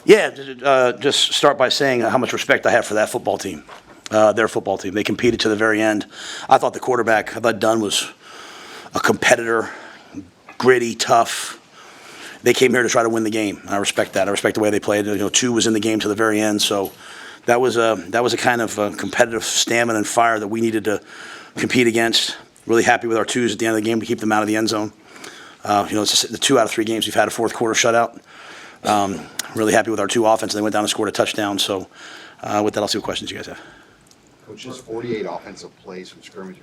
Yeah, just start by saying how much respect I have for that football team, their football team. They competed to the very end. I thought Dunn was a competitor, gritty, tough. They came here to try to win the game. I respect that. I respect the way they played. Two was in the game to the very end, so that was a kind of competitive stamina and fire that we needed to compete against. Really happy with our twos at the end of the game to keep them out of the end zone. It's just the 2 out of 3 games we've had a fourth quarter shutout. Really happy with our two offense. They went down and scored a touchdown. So with that, I'll see what questions you guys have. Coach, just 48 offensive plays from scrimmage.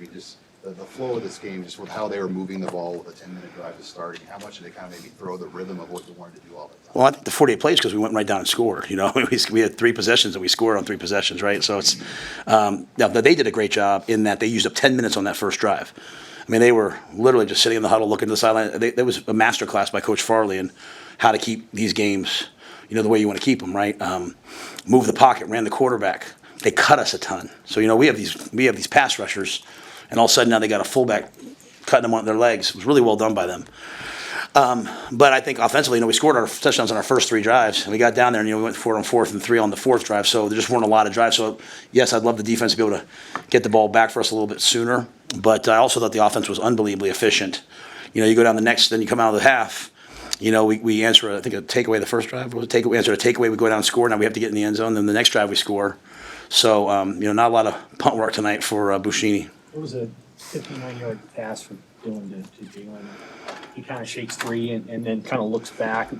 The flow of this game, just with how they were moving the ball with a 10-minute drive to start, how much did it kind of maybe throw the rhythm of what you wanted to do all the time? Well, I think the 48 plays because we went right down and scored. We had 3 possessions and we scored on 3 possessions, right? So it's they did a great job in that they used up 10 minutes on that first drive. I mean, they were literally just sitting in the huddle looking to the sideline. There was a master class by Coach Farley in how to keep these games, the way you want to keep them, right? Move the pocket, ran the quarterback. They cut us a ton. So, we have these pass rushers, and all of a sudden now they got a fullback cutting them on their legs. It was really well done by them. But I think offensively, we scored our touchdowns on our first 3 drives, and we got down there, and we went 4 on 4th and 3 on the 4th drive. So there just weren't a lot of drives. So yes, I'd love the defense to be able to get the ball back for us a little bit sooner. But I also thought the offense was unbelievably efficient. You go down the next, then you come out of the half. We answer, I think, a takeaway the first drive. Answer a takeaway, we go down and score. Now we have to get in the end zone. Then the next drive we score. So, not a lot of punt work tonight for Buschini. It was a 59-yard pass from Dylan to Jalen. He kind of shakes 3 and then kind of looks back.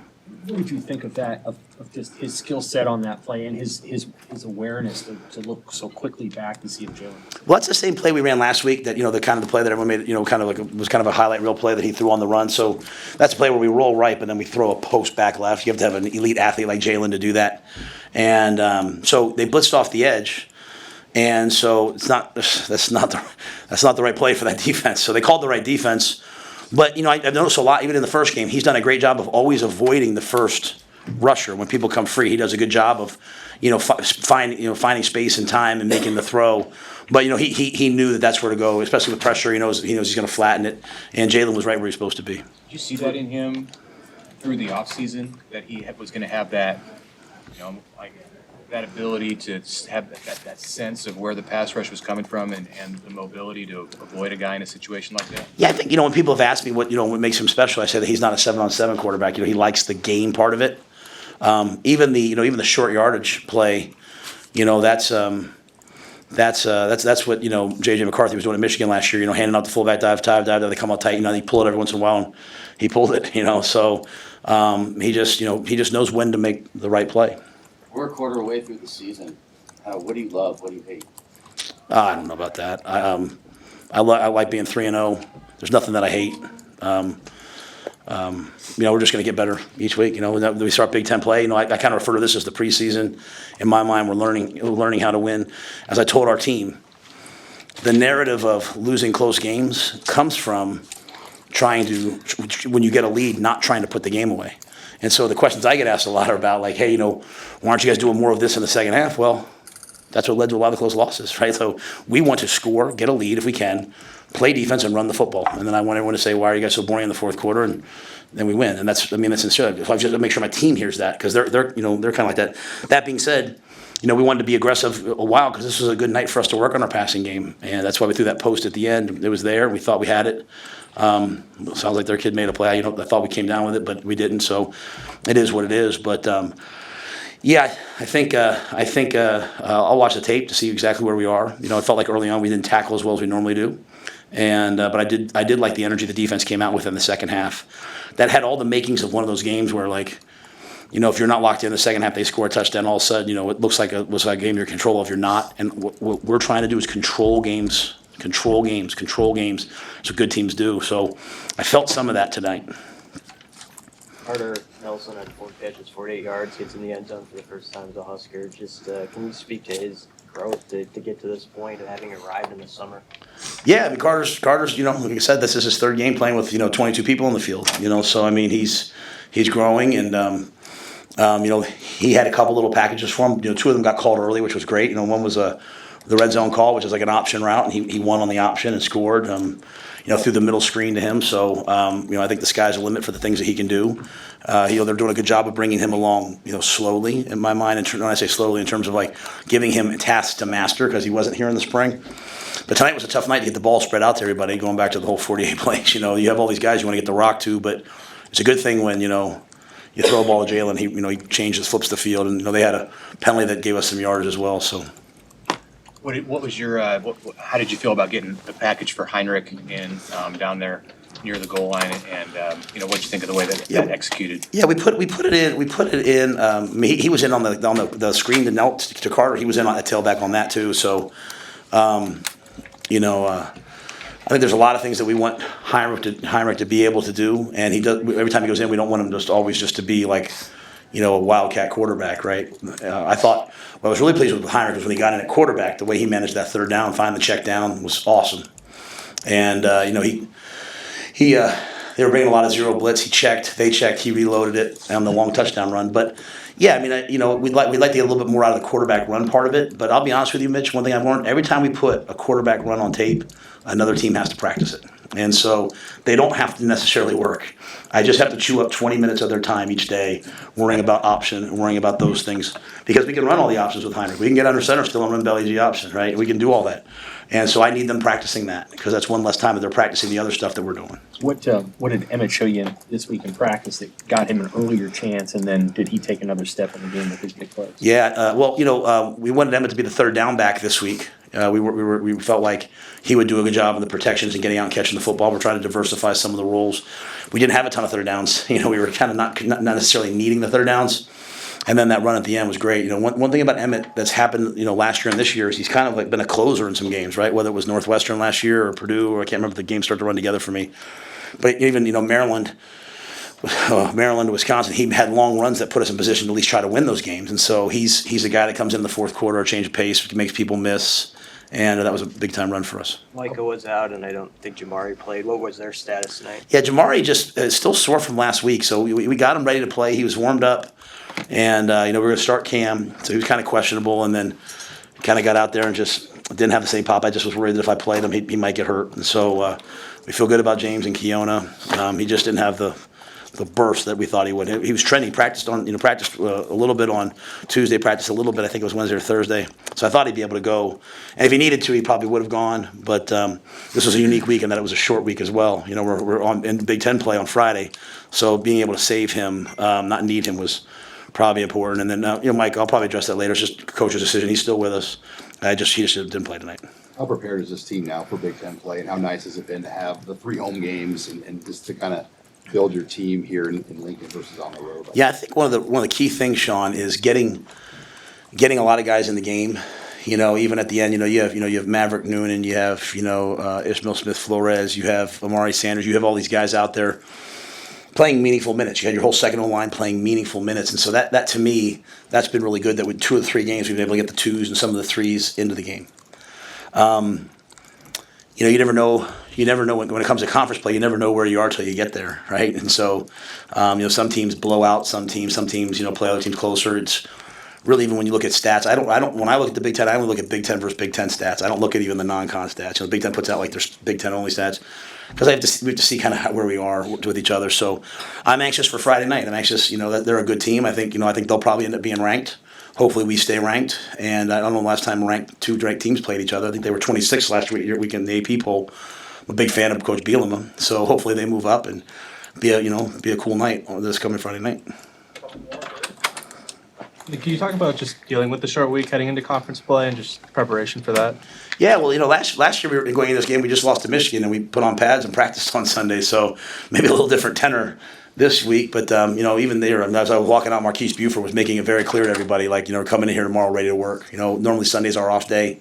What did you think of that, of just his skill set on that play and his awareness to look so quickly back to see if Jalen? Well, that's the same play we ran last week. That the kind of the play that everyone made. Was kind of a highlight reel play that he threw on the run. So that's a play where we roll right, but then we throw a post back left. You have to have an elite athlete like Jalen to do that. And so they blitzed off the edge. And so that's not the right play for that defense. So they called the right defense. But, I've noticed a lot, even in the first game, he's done a great job of always avoiding the first rusher. When people come free, he does a good job of, finding space and time and making the throw. But, he knew that that's where to go, especially with pressure. He knows he's going to flatten it. And Jalen was right where he's supposed to be. Did you see that in him through the offseason, that he was going to have that, that ability to have that sense of where the pass rush was coming from and the mobility to avoid a guy in a situation like that? Yeah, I think, when people have asked me what makes him special, I say that he's not a 7-on-7 quarterback. He likes the game part of it. Even the short yardage play, that's what, J.J. McCarthy was doing at Michigan last year, handing out the fullback dive, they come out tight, they pull it every once in a while, and he pulled it, so he just knows when to make the right play. We're a quarter away through the season. What do you love? What do you hate? I don't know about that. I like being 3-0. There's nothing that I hate. We're just going to get better each week. We start Big Ten play. I kind of refer to this as the preseason. In my mind, we're learning how to win. As I told our team, the narrative of losing close games comes from trying to, when you get a lead, not trying to put the game away. And so the questions I get asked a lot are about, like, hey, why aren't you guys doing more of this in the second half? Well, that's what led to a lot of close losses, right? So we want to score, get a lead if we can, play defense, and run the football. And then I want everyone to say, why are you guys so boring in the fourth quarter? And then we win. And that's sincere. So I just make sure my team hears that because they're kind of like that. That being said, we wanted to be aggressive a while because this was a good night for us to work on our passing game. And that's why we threw that post at the end. It was there. We thought we had it. Sounds like their kid made a play. I thought we came down with it, but we didn't. So it is what it is. But yeah, I think I'll watch the tape to see exactly where we are. It felt like early on we didn't tackle as well as we normally do, and but I did like the energy the defense came out with in the second half. That had all the makings of one of those games where, like, if you're not locked in the second half, they score a touchdown. All of a sudden, it looks like a game you're in control of. You're not, and what we're trying to do is control games. That's what good teams do. So I felt some of that tonight. Carter Nelson had 4 catches, 48 yards, gets in the end zone for the first time as a Husker. Just can you speak to his growth to get to this point and having arrived in the summer? Yeah, I mean, Carter's like I said, this is his 3rd game playing with 22 people in the field. So I mean he's growing and he had a couple little packages for him. 2 of them got called early, which was great. One was the red zone call, which is like an option route, and he won on the option and scored. through the middle screen to him. So, I think the sky's the limit for the things that he can do. They're doing a good job of bringing him along, slowly in my mind. And when I say slowly, in terms of like giving him tasks to master because he wasn't here in the spring. But tonight was a tough night to get the ball spread out to everybody, going back to the whole 48 plays. You have all these guys you want to get the rock to, but it's a good thing when, you throw a ball to Jalen, he changes, flips the field, and, they had a penalty that gave us some yards as well, so. What was your, how did you feel about getting the package for Heinrich in, down there near the goal line, and, what did you think of the way that executed? Yeah, we put it in. He was in on the screen to Carter. He was in on a tailback on that too. So, I think there's a lot of things that we want Heinrich to be able to do, and he does. Every time he goes in, we don't want him just to be like, a wildcat quarterback, right? I thought what I was really pleased with Heinrich was when he got in at quarterback. The way he managed that third down, find the check down was awesome, and they were bringing a lot of zero blitz. He checked, they checked, he reloaded it on the long touchdown run. But yeah, we'd like to get a little bit more out of the quarterback run part of it. But I'll be honest with you, Mitch, one thing I've learned, every time we put a quarterback run on tape, another team has to practice it. And so they don't have to necessarily work. I just have to chew up 20 minutes of their time each day worrying about option and worrying about those things. Because we can run all the options with Heinrich. We can get under center still and run belly G options, right? We can do all that. And so I need them practicing that because that's one less time that they're practicing the other stuff that we're doing. What did Emmett show you this week in practice that got him an earlier chance, and then did he take another step in the game with his big plays? Yeah, we wanted Emmett to be the third down back this week. We felt like he would do a good job of the protections and getting out and catching the football. We're trying to diversify some of the roles. We didn't have a ton of third downs. We were kind of not necessarily needing the third downs. And then that run at the end was great. One thing about Emmett that's happened, last year and this year is he's kind of like been a closer in some games, right? Whether it was Northwestern last year or Purdue, or I can't remember if the games started to run together for me. But even, Maryland, Wisconsin, he had long runs that put us in position to at least try to win those games. And so he's a guy that comes in the fourth quarter, a change of pace, makes people miss. And that was a big-time run for us. Micah was out, and I don't think Jamari played. What was their status tonight? Yeah, Jamari just is still sore from last week. So we got him ready to play. He was warmed up. And, we were going to start Cam, so he was kind of questionable, and then kind of got out there and just didn't have the same pop. I just was worried that if I played him, he might get hurt. And so we feel good about James and Keona. He just didn't have the burst that we thought he would. He was trending, practiced a little bit on Tuesday, practiced a little bit, I think it was Wednesday or Thursday. So I thought he'd be able to go. And if he needed to, he probably would have gone. But this was a unique week in that it was a short week as well. We're in Big Ten play on Friday. So being able to save him, not need him, was probably important. And then, Mike, I'll probably address that later. It's just coach's decision. He's still with us. He just didn't play tonight. How prepared is this team now for Big Ten play, and how nice has it been to have the 3 home games and just to kind of build your team here in Lincoln versus on the road? Yeah, I think one of the key things, Sean, is getting a lot of guys in the game. Even at the end, you have Maverick Noonan, you have Ishmael Smith Flores, you have Amari Sanders, you have all these guys out there playing meaningful minutes. You had your whole second line playing meaningful minutes, and so that to me, that's been really good. That with 2 of the 3 games, we've been able to get the 2s and some of the 3s into the game. You never know. You never know when it comes to conference play. You never know where you are till you get there, right? And so, some teams blow out some teams. Some teams, play other teams closer. It's really, even when you look at stats, I don't. When I look at the Big Ten, I only look at Big Ten versus Big Ten stats. I don't look at even the non-con stats. The Big Ten puts out like their Big Ten only stats because we have to see kind of where we are with each other. So, I'm anxious for Friday night. I'm anxious, that they're a good team. I think they'll probably end up being ranked. Hopefully we stay ranked. And I don't know the last time 2 ranked teams played each other. I think they were 26 last week in the AP poll. I'm a big fan of Coach Bielema, so hopefully they move up and be a cool night this coming Friday night. Can you talk about just dealing with the short week heading into conference play and just preparation for that? Yeah, well, last year we were going into this game, we just lost to Michigan, and we put on pads and practiced on Sunday, so maybe a little different tenor this week. But even there, as I was walking out, Marquise Buford was making it very clear to everybody, coming in here tomorrow ready to work. Normally Sunday's our off day.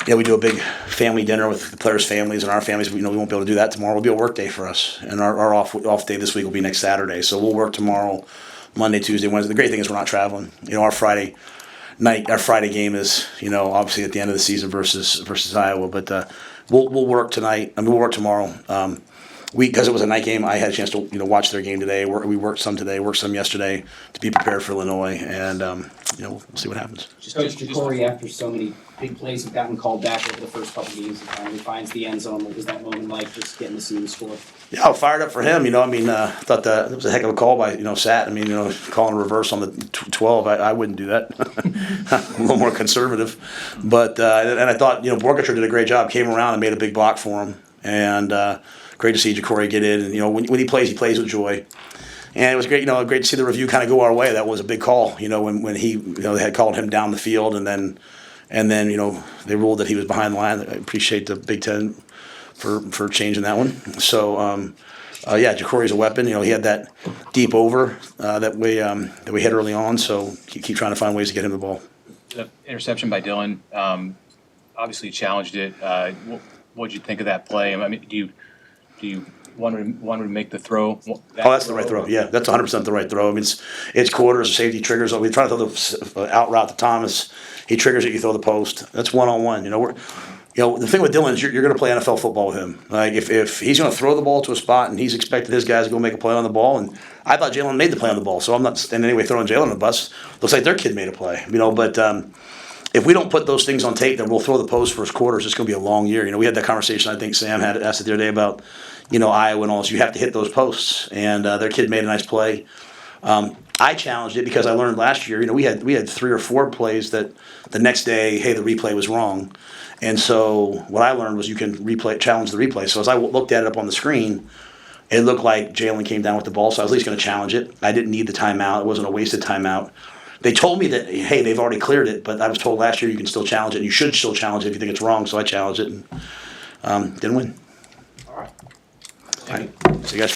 We do a big family dinner with the players' families and our families. We won't be able to do that tomorrow. It'll be a work day for us, and our off day this week will be next Saturday. So we'll work tomorrow, Monday, Tuesday, Wednesday. The great thing is we're not traveling. Our Friday game is obviously at the end of the season versus Iowa. But we'll work tonight. We'll work tomorrow. Because it was a night game, I had a chance to watch their game today. We worked some today, worked some yesterday to be prepared for Illinois, and we'll see what happens. Coach Corey, after so many big plays have gotten called back over the first couple games. He finally finds the end zone. What was that moment like, just getting to see him score? Yeah, I was fired up for him. Thought that it was a heck of a call by Sept. Calling a reverse on the 12, I wouldn't do that. A little more conservative, but and I thought Borgacher did a great job. Came around and made a big block for him, and great to see Ja'Cory get in. And when he plays with joy. And it was great, great to see the review kind of go our way. That was a big call, when he, they had called him down the field, and then, they ruled that he was behind the line. I appreciate the Big Ten for changing that one. So, Ja'Cory's a weapon. He had that deep over that we hit early on. So keep trying to find ways to get him the ball. The interception by Dylan, obviously challenged it. What'd you think of that play? Do you want to make the throw? That's the right throw. Yeah, that's 100% the right throw. It's quarters, safety triggers. We try to throw the out route to Thomas. He triggers it. You throw the post. That's 1-on-1. The thing with Dylan is you're going to play NFL football with him. Like if he's going to throw the ball to a spot and he's expecting his guys to go make a play on the ball, and I thought Jalen made the play on the ball, so I'm not in any way throwing Jalen on the bus. Looks like their kid made a play. But if we don't put those things on tape, then we'll throw the post first quarters. It's going to be a long year. We had that conversation. I think Sam had asked it the other day about Iowa and all this. You have to hit those posts, and their kid made a nice play. I challenged it because I learned last year. We had 3 or 4 plays that the next day, hey, the replay was wrong, and so what I learned was you can challenge the replay. So as I looked at it up on the screen, it looked like Jalen came down with the ball, so I was at least going to challenge it. I didn't need the timeout; it wasn't a wasted timeout. They told me that, hey, they've already cleared it, but I was told last year you can still challenge it. And you should still challenge it if you think it's wrong. So I challenged it and didn't win. All right. All right. See you guys.